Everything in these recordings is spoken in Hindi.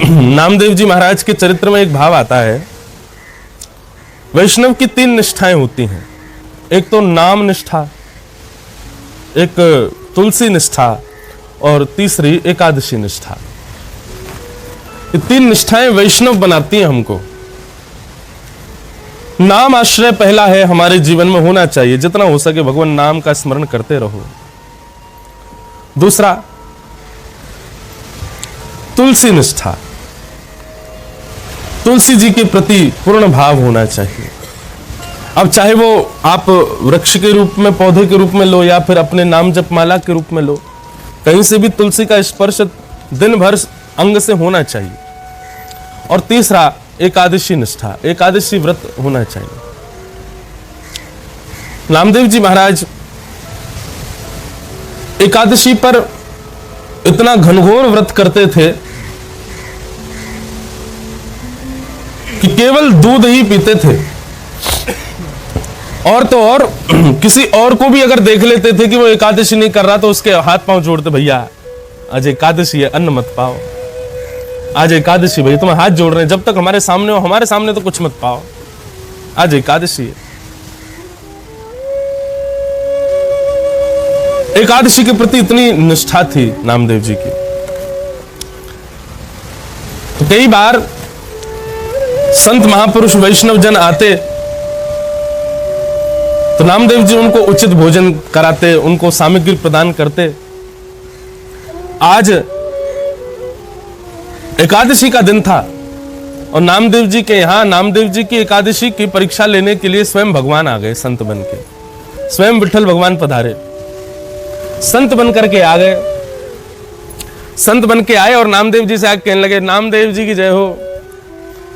नामदेव जी महाराज के चरित्र में एक भाव आता है, वैष्णव की 3 निष्ठाएं होती हैं। एक तो नाम निष्ठा, एक तुलसी निष्ठा और तीसरी एकादशी निष्ठा। ये 3 निष्ठाएं वैष्णव बनाती हैं हमको। नाम आश्रय पहला है, हमारे जीवन में होना चाहिए, जितना हो सके भगवान नाम का स्मरण करते रहो। दूसरा तुलसी निष्ठा, तुलसी जी के प्रति पूर्ण भाव होना चाहिए। अब चाहे वो आप वृक्ष के रूप में, पौधे के रूप में लो या फिर अपने नाम जप माला के रूप में लो, कहीं से भी तुलसी का स्पर्श दिन भर अंग से होना चाहिए। और तीसरा एकादशी निष्ठा, एकादशी व्रत होना चाहिए। नामदेव जी महाराज एकादशी पर इतना घनघोर व्रत करते थे कि केवल दूध ही पीते थे। और तो और किसी और को भी अगर देख लेते थे कि वो एकादशी नहीं कर रहा तो उसके हाथ पांव जोड़ते, भैया आज एकादशी है, अन्न मत पाओ, आज एकादशी, भैया तुम्हें हाथ जोड़ रहे हैं, जब तक हमारे सामने हो, हमारे सामने तो कुछ मत पाओ, आज एकादशी है। एकादशी के प्रति इतनी निष्ठा थी नामदेव जी की। तो कई बार संत महापुरुष वैष्णव जन आते तो नामदेव जी उनको उचित भोजन कराते, उनको सामग्री प्रदान करते। आज एकादशी का दिन था और नामदेव जी के यहां, नामदेव जी की एकादशी की परीक्षा लेने के लिए स्वयं भगवान आ गए, संत बन के। स्वयं विठ्ठल भगवान पधारे, संत बन करके आ गए। संत बन के आए और नामदेव जी से आके कहने लगे, नामदेव जी की जय हो।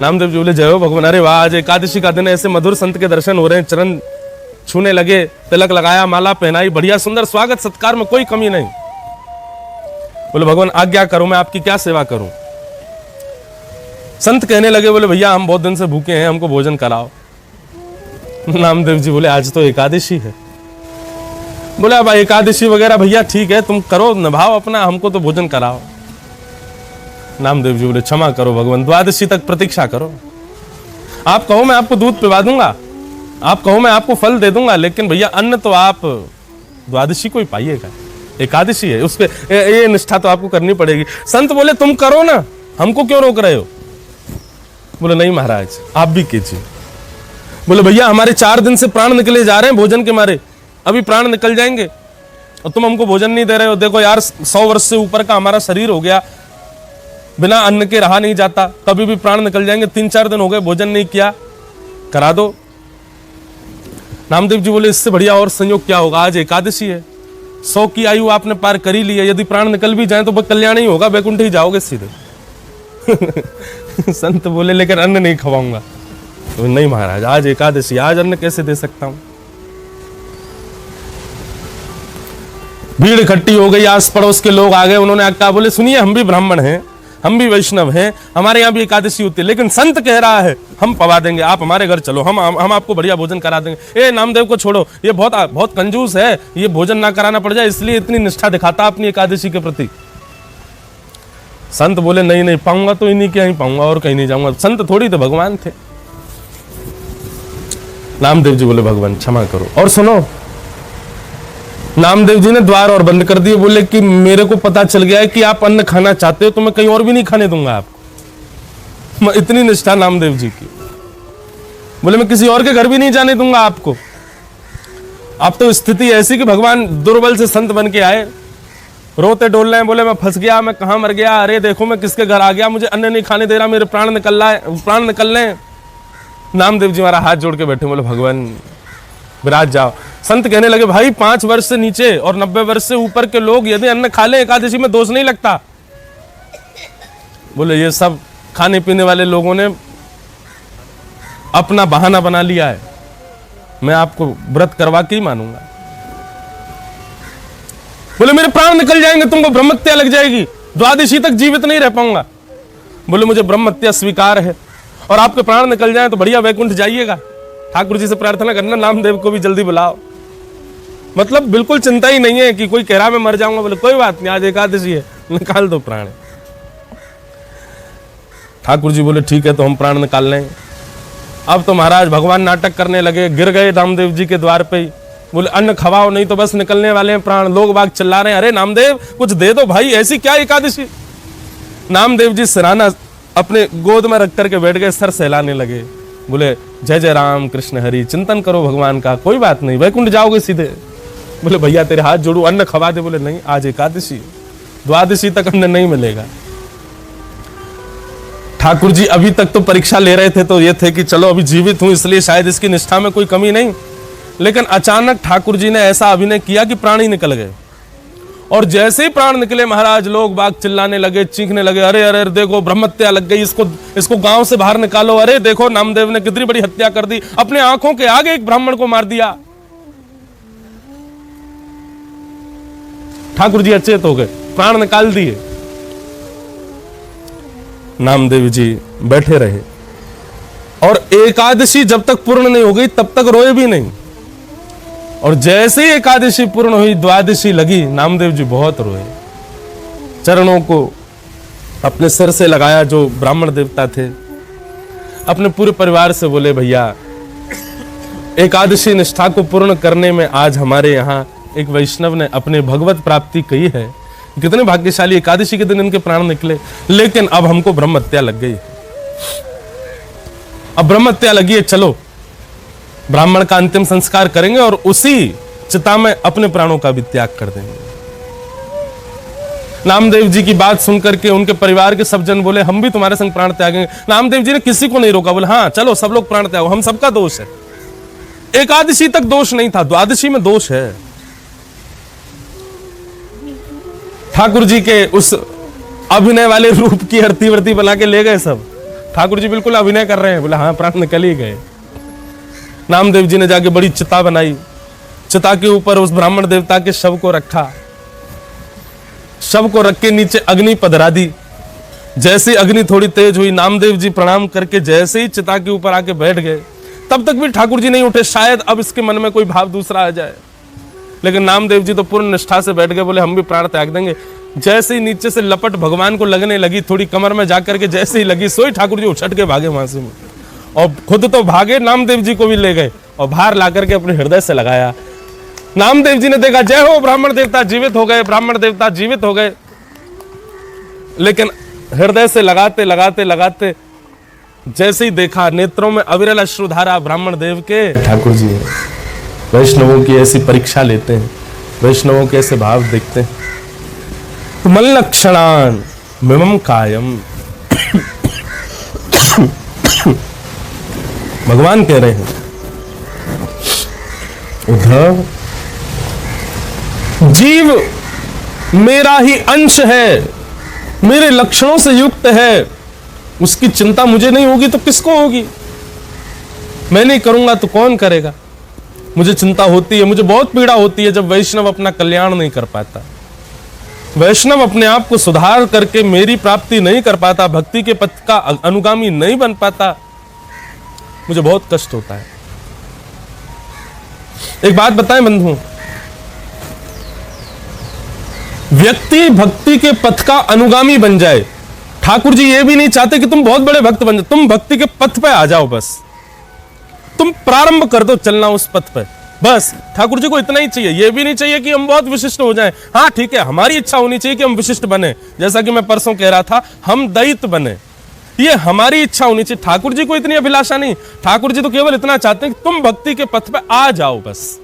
नामदेव जी बोले, जय हो भगवान। अरे वाह, आज एकादशी का दिन है, ऐसे मधुर संत के दर्शन हो रहे हैं, चरण छूने लगे, तिलक लगाया, माला पहनाई, बढ़िया सुंदर स्वागत सत्कार में कोई कमी नहीं। बोले भगवान आज्ञा करो, मैं आपकी क्या सेवा करूं। संत कहने लगे, बोले भैया हम बहुत दिन से भूखे हैं, हमको भोजन कराओ। नामदेव जी बोले, आज तो एकादशी है। बोले अब एकादशी वगैरह भैया ठीक है, तुम करो, निभाओ अपना, हमको तो भोजन कराओ। नामदेव जी बोले, क्षमा करो भगवान, द्वादशी तक प्रतीक्षा करो। आप कहो मैं आपको दूध पिला दूंगा, आप कहो मैं आपको फल दे दूंगा, लेकिन भैया अन्न तो आप द्वादशी को ही पाइएगा, एकादशी है, उस पे ये निष्ठा तो आपको करनी पड़ेगी। संत बोले, तुम करो ना, हमको क्यों रोक रहे हो। बोले नहीं महाराज, आप भी कीजिए। बोले भैया हमारे 4 दिन से प्राण निकले जा रहे हैं भोजन के मारे, अभी प्राण निकल जाएंगे और तुम हमको भोजन नहीं दे रहे हो। देखो यार, 100 वर्ष से ऊपर का हमारा शरीर हो गया, बिना अन्न के रहा नहीं जाता, कभी भी प्राण निकल जाएंगे। 3-4 दिन हो गए भोजन नहीं किया, करा दो। नामदेव जी बोले, इससे बढ़िया और संयोग क्या होगा, आज एकादशी है, 100 की आयु आपने पार कर ही ली है, यदि प्राण निकल भी जाए तो वह कल्याण ही होगा, वैकुंठ ही जाओगे सीधे। संत बोले, लेकिन अन्न नहीं खवाऊंगा। तो नहीं महाराज, आज एकादशी, आज अन्न कैसे दे सकता हूं। भीड़ इकट्ठी हो गई, आस पड़ोस के लोग आ गए, उन्होंने कहा, बोले सुनिए, हम भी ब्राह्मण हैं, हम भी वैष्णव हैं, हमारे यहाँ भी एकादशी होती है, लेकिन संत कह रहा है हम पवा देंगे, आप हमारे घर चलो, हम आपको बढ़िया भोजन करा देंगे। ए नामदेव को छोड़ो, ये बहुत कंजूस है, ये भोजन ना कराना पड़ जाए, इसलिए इतनी निष्ठा दिखाता अपनी एकादशी के प्रति। संत बोले, नहीं पाऊंगा तो इन्हीं के यहीं पाऊंगा, और कहीं नहीं जाऊंगा। संत थोड़ी तो भगवान थे। नामदेव जी बोले, भगवान क्षमा करो। और सुनो, नामदेव जी ने द्वार और बंद कर दिए। बोले कि मेरे को पता चल गया है कि आप अन्न खाना चाहते हो, तो मैं कहीं और भी नहीं खाने दूंगा आपको। इतनी निष्ठा नामदेव जी की। बोले मैं किसी और के घर भी नहीं जाने दूंगा आपको। अब तो स्थिति ऐसी कि भगवान दुर्बल से संत बन के आए, रोते डोल रहे हैं। बोले मैं फंस गया, मैं कहां मर गया, अरे देखो मैं किसके घर आ गया, मुझे अन्न नहीं खाने दे रहा, मेरे प्राण निकल रहे हैं। नामदेव जी हमारा हाथ जोड़ के बैठे, बोले भगवान विराज जाओ। संत कहने लगे, भाई 5 वर्ष से नीचे और 90 वर्ष से ऊपर के लोग यदि अन्न खा ले एकादशी में दोष नहीं लगता। बोले ये सब खाने पीने वाले लोगों ने अपना बहाना बना लिया है, मैं आपको व्रत करवा के ही मानूंगा। बोले मेरे प्राण निकल जाएंगे, तुमको ब्रह्महत्या लग जाएगी, द्वादशी तक जीवित नहीं रह पाऊंगा। बोले मुझे ब्रह्महत्या स्वीकार है, और आपके प्राण निकल जाए तो बढ़िया वैकुंठ जाइएगा। ठाकुर जी से प्रार्थना करना, नामदेव को भी जल्दी बुलाओ। मतलब बिल्कुल चिंता ही नहीं है कि कोई कह रहा मैं मर जाऊंगा। बोले कोई बात नहीं, आज एकादशी है, निकाल दो प्राण। ठाकुर जी बोले ठीक है, तो हम प्राण निकाल लें। अब तो महाराज भगवान नाटक करने लगे, गिर गए नामदेव जी के द्वार पे ही। बोले अन्न खवाओ नहीं तो बस निकलने वाले हैं प्राण। लोग बाग चिल्ला रहे हैं, अरे नामदेव कुछ दे दो भाई, ऐसी क्या एकादशी। नामदेव जी सिराना अपने गोद में रख करके बैठ गए, सर सहलाने लगे। बोले जय जय राम कृष्ण हरि, चिंतन करो भगवान का, कोई बात नहीं, वैकुंठ जाओगे सीधे। बोले भैया तेरे हाथ जोड़ू, अन्न खवा दे। बोले नहीं, आज एकादशी, द्वादशी तक अन्न नहीं मिलेगा। ठाकुर जी अभी तक तो परीक्षा ले रहे थे, तो ये थे कि चलो अभी जीवित हूं इसलिए शायद इसकी निष्ठा में कोई कमी नहीं। लेकिन अचानक ठाकुर जी ने ऐसा अभिनय किया कि प्राण ही निकल गए। और जैसे ही प्राण निकले महाराज, लोग बाग चिल्लाने लगे, चीखने लगे, अरे अरे देखो ब्रह्महत्या लग गई, इसको गांव से बाहर निकालो। अरे देखो नामदेव ने कितनी बड़ी हत्या कर दी, अपने आंखों के आगे एक ब्राह्मण को मार दिया। ठाकुर जी अचेत हो गए, प्राण निकाल दिए। नामदेव जी बैठे रहे और एकादशी जब तक पूर्ण नहीं हो गई तब तक रोए भी नहीं। और जैसे ही एकादशी पूर्ण हुई, द्वादशी लगी, नामदेव जी बहुत रोए। चरणों को अपने सिर से लगाया, जो ब्राह्मण देवता थे। अपने पूरे परिवार से बोले भैया एकादशी निष्ठा को पूर्ण करने में आज हमारे यहाँ एक वैष्णव ने अपने भगवत प्राप्ति कही है। कितने भाग्यशाली, एकादशी के दिन इनके प्राण निकले। लेकिन अब हमको ब्रह्महत्या लग गई, अब ब्रह्महत्या लगी है, चलो ब्राह्मण का अंतिम संस्कार करेंगे और उसी चिता में अपने प्राणों का भी त्याग कर देंगे। नामदेव जी की बात सुनकर के उनके परिवार के सब जन बोले हम भी तुम्हारे संग प्राण त्यागेंगे। नामदेव जी ने किसी को नहीं रोका, बोले हाँ चलो सब लोग प्राण त्यागो, हम सबका दोष है। एकादशी तक दोष नहीं था, द्वादशी में दोष है। ठाकुर जी के उस अभिनय वाले रूप की हरती वर्ती बना के ले गए सब। ठाकुर जी बिल्कुल अभिनय कर रहे हैं, बोले हाँ प्राण निकल ही गए। नामदेव जी ने जाके बड़ी चिता बनाई, चिता के ऊपर उस ब्राह्मण देवता के शव को रखा, शव को रख के नीचे अग्नि पधरा दी। जैसे अग्नि थोड़ी तेज हुई, नामदेव जी प्रणाम करके जैसे ही चिता के ऊपर आके बैठ गए, तब तक भी ठाकुर जी नहीं उठे, शायद अब इसके मन में कोई भाव दूसरा आ जाए। लेकिन नामदेव जी तो पूर्ण निष्ठा से बैठ गए, बोले हम भी प्राण त्याग देंगे। जैसे ही नीचे से लपट भगवान को लगने लगी, थोड़ी कमर में जाकर के जैसे ही लगी, सोई ठाकुर जी उछट के भागे वहां से, और खुद तो भागे, नामदेव जी को भी ले गए और बाहर ला करके अपने हृदय से लगाया। नामदेव जी ने देखा, जय हो ब्राह्मण देवता जीवित हो गए, ब्राह्मण देवता जीवित हो गए। लेकिन हृदय से लगाते लगाते लगाते जैसे ही देखा, नेत्रों में अविरल अश्रुधारा ब्राह्मण देव के। ठाकुर जी वैष्णवों की ऐसी परीक्षा लेते हैं, वैष्णवों के ऐसे भाव देखते हैं। तो मल्लक्षणान मिमम कायम, भगवान कह रहे हैं उद्धव, जीव मेरा ही अंश है, मेरे लक्षणों से युक्त है, उसकी चिंता मुझे नहीं होगी तो किसको होगी? मैं नहीं करूंगा तो कौन करेगा? मुझे चिंता होती है, मुझे बहुत पीड़ा होती है जब वैष्णव अपना कल्याण नहीं कर पाता, वैष्णव अपने आप को सुधार करके मेरी प्राप्ति नहीं कर पाता, भक्ति के पथ का अनुगामी नहीं बन पाता, मुझे बहुत कष्ट होता है। एक बात बताएं बंधु, व्यक्ति भक्ति के पथ का अनुगामी बन जाए, ठाकुर जी ये भी नहीं चाहते कि तुम बहुत बड़े भक्त बन जाओ, तुम भक्ति के पथ पे आ जाओ, बस तुम प्रारंभ कर दो चलना उस पथ पे, बस ठाकुर जी को इतना ही चाहिए। ये भी नहीं चाहिए कि हम बहुत विशिष्ट हो जाएं। हाँ ठीक है, हमारी इच्छा होनी चाहिए कि हम विशिष्ट बने, जैसा कि मैं परसों कह रहा था, हम दैत्य बने, ये हमारी इच्छा होनी चाहिए। ठाकुर जी को इतनी अभिलाषा नहीं, ठाकुर जी तो केवल इतना चाहते हैं कि तुम भक्ति के पथ पे आ जाओ बस।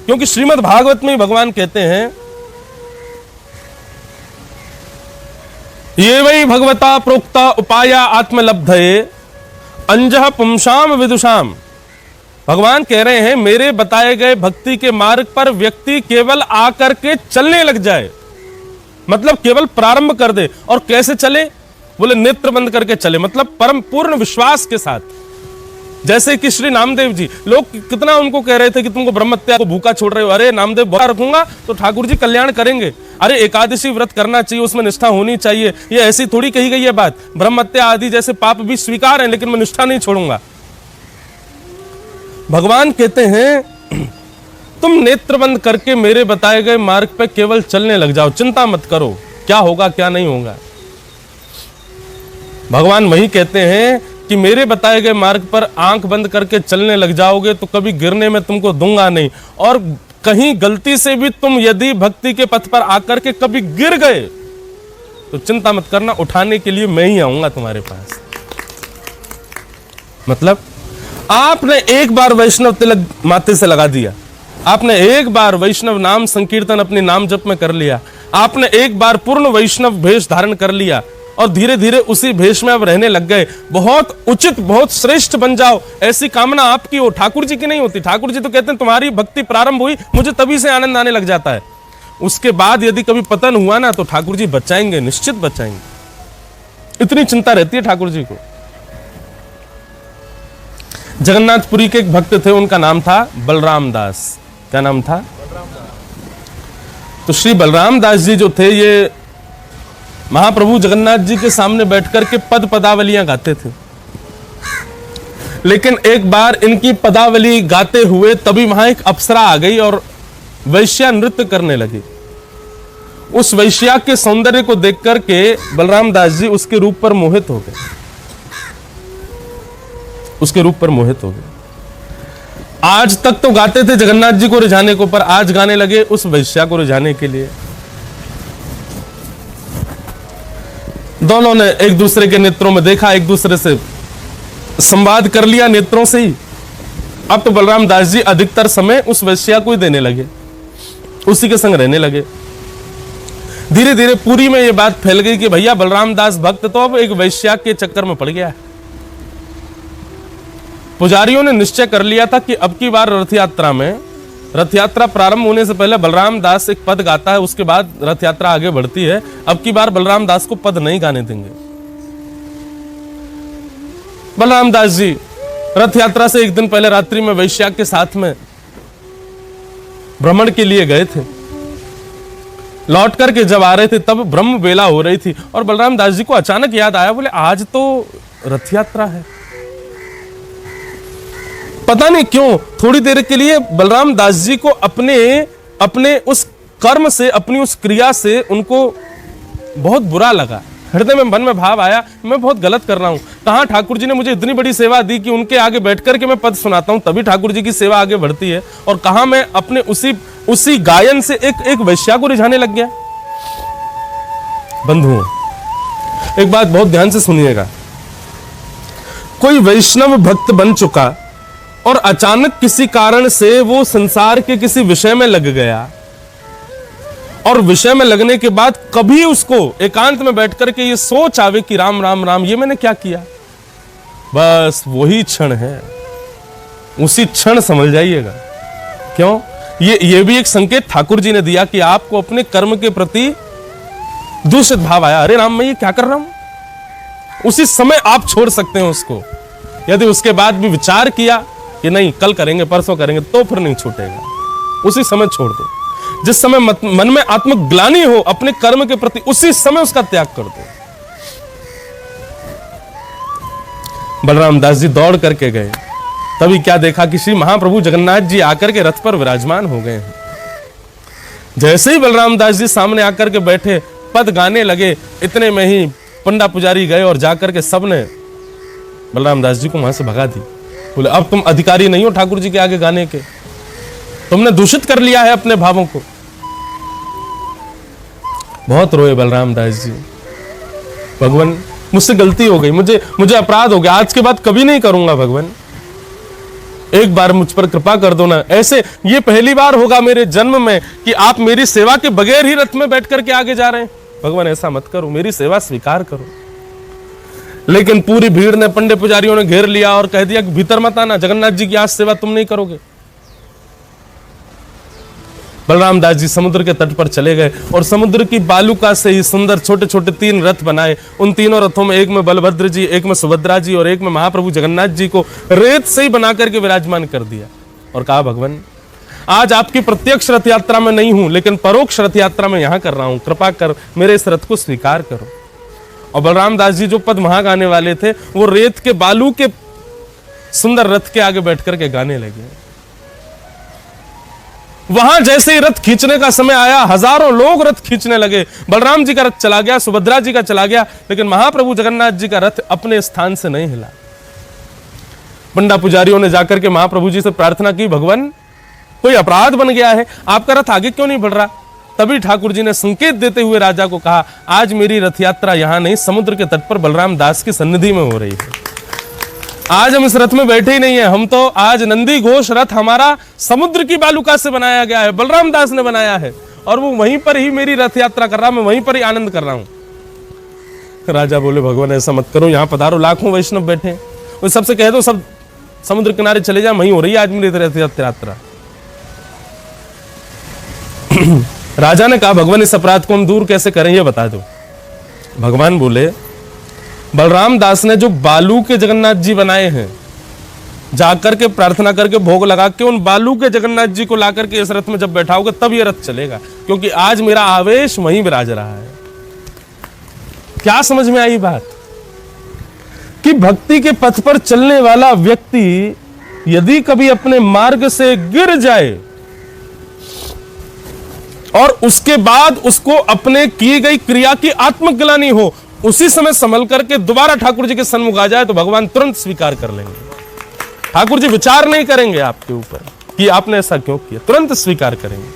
क्योंकि श्रीमद् भागवत में भगवान कहते हैं, ये वही भगवता प्रोक्ता उपाया आत्मलब्धये अंजः पुंसाम विदुषाम। भगवान कह रहे हैं मेरे बताए गए भक्ति के मार्ग पर व्यक्ति केवल आकर के चलने लग जाए, मतलब केवल प्रारंभ कर दे। और कैसे चले? बोले नेत्र बंद करके चले, मतलब परम पूर्ण विश्वास के साथ। जैसे कि श्री नामदेव जी, लोग कितना उनको कह रहे थे कि तुमको ब्रह्महत्या को भूखा छोड़ रहे हो, अरे नामदेव भूखा रखूंगा तो ठाकुर जी कल्याण करेंगे, अरे एकादशी व्रत करना चाहिए, उसमें निष्ठा होनी चाहिए। ये ऐसी थोड़ी कही गई है बात, ब्रह्महत्या आदि जैसे पाप भी स्वीकार है, लेकिन मैं निष्ठा नहीं छोड़ूंगा। भगवान कहते हैं तुम नेत्र बंद करके मेरे बताए गए मार्ग पे केवल चलने लग जाओ, चिंता मत करो क्या होगा क्या नहीं होगा। भगवान वही कहते हैं कि मेरे बताए गए मार्ग पर आंख बंद करके चलने लग जाओगे तो कभी गिरने में तुमको दूंगा नहीं, और कहीं गलती से भी तुम यदि भक्ति के पथ पर आकर के कभी गिर गए तो चिंता मत करना, उठाने के लिए मैं ही आऊंगा तुम्हारे पास। मतलब आपने एक बार वैष्णव तिलक माथे से लगा दिया, आपने एक बार वैष्णव नाम संकीर्तन अपने नाम जप में कर लिया, आपने एक बार पूर्ण वैष्णव भेष धारण कर लिया और धीरे धीरे उसी भेष में अब रहने लग गए। बहुत उचित, बहुत श्रेष्ठ बन जाओ, ऐसी कामना आपकी हो, ठाकुर जी की नहीं होती। ठाकुर जी तो कहते हैं तुम्हारी भक्ति प्रारंभ हुई, मुझे तभी से आनंद आने लग जाता है। उसके बाद यदि कभी पतन हुआ ना तो ठाकुर जी बचाएंगे, निश्चित बचाएंगे, इतनी चिंता रहती है ठाकुर जी को। जगन्नाथपुरी के एक भक्त थे, उनका नाम था बलराम दास। क्या नाम था? तो श्री बलराम दास जी जो थे, ये महाप्रभु जगन्नाथ जी के सामने बैठकर के पद पदावलियां गाते थे। लेकिन एक बार इनकी पदावली गाते हुए तभी वहां एक अप्सरा आ गई और वैश्या नृत्य करने लगी। उस वैश्या के सौंदर्य को देख करके बलराम दास जी उसके रूप पर मोहित हो गए, उसके रूप पर मोहित हो गए। आज तक तो गाते थे जगन्नाथ जी को रिझाने को, पर आज गाने लगे उस वैश्या को रिझाने के लिए। दोनों ने एक दूसरे के नेत्रों में देखा, एक दूसरे से संवाद कर लिया नेत्रों से ही। अब तो बलराम दास जी अधिकतर समय उस वैश्या को ही देने लगे, उसी के संग रहने लगे। धीरे धीरे पूरी में यह बात फैल गई कि भैया बलराम दास भक्त तो अब एक वैश्या के चक्कर में पड़ गया है। पुजारियों ने निश्चय कर लिया था कि अब की बार रथ यात्रा में, रथ यात्रा प्रारंभ होने से पहले बलराम दास एक पद गाता है, उसके बाद रथ यात्रा आगे बढ़ती है। अब की बार बलराम दास को पद नहीं गाने देंगे। बलराम दास जी रथ यात्रा से एक दिन पहले रात्रि में वैश्या के साथ में भ्रमण के लिए गए थे। लौट करके जब आ रहे थे तब ब्रह्म बेला हो रही थी और बलराम दास जी को अचानक याद आया, बोले आज तो रथ यात्रा है। पता नहीं क्यों थोड़ी देर के लिए बलराम दास जी को अपने उस कर्म से, अपनी उस क्रिया से उनको बहुत बुरा लगा। हृदय में, मन में भाव आया, मैं बहुत गलत कर रहा हूं। कहां ठाकुर जी ने मुझे इतनी बड़ी सेवा दी कि उनके आगे बैठ करके मैं पद सुनाता हूं, तभी ठाकुर जी की सेवा आगे बढ़ती है, और कहां मैं अपने उसी गायन से एक वैश्या को रिझाने लग गया। बंधुओं, एक बात बहुत ध्यान से सुनिएगा। कोई वैष्णव भक्त बन चुका और अचानक किसी कारण से वो संसार के किसी विषय में लग गया, और विषय में लगने के बाद कभी उसको एकांत में बैठ करके ये सोच आवे कि राम राम राम, ये मैंने क्या किया, बस वही क्षण है, उसी क्षण समझ जाइएगा। क्यों? ये भी एक संकेत ठाकुर जी ने दिया कि आपको अपने कर्म के प्रति दूषित भाव आया, अरे राम मैं ये क्या कर रहा हूं, उसी समय आप छोड़ सकते हैं उसको। यदि उसके बाद भी विचार किया कि नहीं कल करेंगे, परसों करेंगे, तो फिर नहीं छूटेगा, उसी समय छोड़ दो। जिस समय मन में आत्मग्लानि हो अपने कर्म के प्रति, उसी समय उसका त्याग कर दो। बलराम दास जी दौड़ करके गए, तभी क्या देखा कि श्री महाप्रभु जगन्नाथ जी आकर के रथ पर विराजमान हो गए हैं। जैसे ही बलराम दास जी सामने आकर के बैठे, पद गाने लगे, इतने में ही पंडा पुजारी गए और जाकर के सबने बलराम दास जी को वहां से भगा दी। बोले अब तुम अधिकारी नहीं हो ठाकुर जी के आगे गाने के, तुमने दूषित कर लिया है अपने भावों को। बहुत रोए बलराम दास जी, भगवान मुझसे गलती हो गई, मुझे अपराध हो गया, आज के बाद कभी नहीं करूंगा भगवान, एक बार मुझ पर कृपा कर दो ना। ऐसे ये पहली बार होगा मेरे जन्म में कि आप मेरी सेवा के बगैर ही रथ में बैठ करके आगे जा रहे हैं, भगवान ऐसा मत करो, मेरी सेवा स्वीकार करो। लेकिन पूरी भीड़ ने, पंडित पुजारियों ने घेर लिया और कह दिया कि भीतर मत आना, जगन्नाथ जी की आज सेवा तुम नहीं करोगे। बलराम दास जी समुद्र के तट पर चले गए और समुद्र की बालुका से ही सुंदर छोटे छोटे 3 रथ बनाए। उन तीनों रथों में एक में बलभद्र जी, एक में सुभद्रा जी और एक में महाप्रभु जगन्नाथ जी को रेत से ही बना करके विराजमान कर दिया और कहा भगवान आज आपकी प्रत्यक्ष रथ यात्रा में नहीं हूं, लेकिन परोक्ष रथ यात्रा में यहां कर रहा हूं, कृपा कर मेरे इस रथ को स्वीकार करो। और बलराम दास जी जो पद वहां गाने वाले थे, वो रेत के बालू के सुंदर रथ के आगे बैठ करके गाने लगे। वहां जैसे ही रथ खींचने का समय आया, हजारों लोग रथ खींचने लगे। बलराम जी का रथ चला गया, सुभद्रा जी का चला गया, लेकिन महाप्रभु जगन्नाथ जी का रथ अपने स्थान से नहीं हिला। पंडा पुजारियों ने जाकर के महाप्रभु जी से प्रार्थना की, भगवान कोई अपराध बन गया है, आपका रथ आगे क्यों नहीं बढ़ रहा? तभी ठाकुर जी ने संकेत देते हुए राजा को कहा, आज मेरी रथ यात्रा यहां नहीं, समुद्र के तट पर बलराम दास की सन्निधि में हो रही है। आज हम इस रथ में बैठे ही नहीं है, हम तो आज नंदी घोष रथ हमारा समुद्र की बालुका से बनाया गया है, बलराम दास ने बनाया है, और वो वहीं पर ही मेरी रथ यात्रा कर रहा, मैं वहीं पर ही आनंद कर रहा हूं। राजा बोले, भगवान ऐसा मत करो, यहां पधारो, लाखों वैष्णव बैठे हैं, वो सबसे कह दो सब समुद्र किनारे चले जाए, वहीं हो रही है आज मेरी रथ यात्रा। राजा ने कहा, भगवान इस अपराध को हम दूर कैसे करें, ये बता दो। भगवान बोले, बलराम दास ने जो बालू के जगन्नाथ जी बनाए हैं, जाकर के प्रार्थना करके भोग लगा के उन बालू के जगन्नाथ जी को लाकर के इस रथ में जब बैठाओगे तब ये रथ चलेगा, क्योंकि आज मेरा आवेश वहीं विराज रहा है। क्या समझ में आई बात? कि भक्ति के पथ पर चलने वाला व्यक्ति यदि कभी अपने मार्ग से गिर जाए और उसके बाद उसको अपने किए गई क्रिया की आत्मग्लानि हो, उसी समय संभल करके दोबारा ठाकुर जी के सन्मुख आ जाए तो भगवान तुरंत स्वीकार कर लेंगे। ठाकुर जी विचार नहीं करेंगे आपके ऊपर कि आपने ऐसा क्यों किया, तुरंत स्वीकार करेंगे।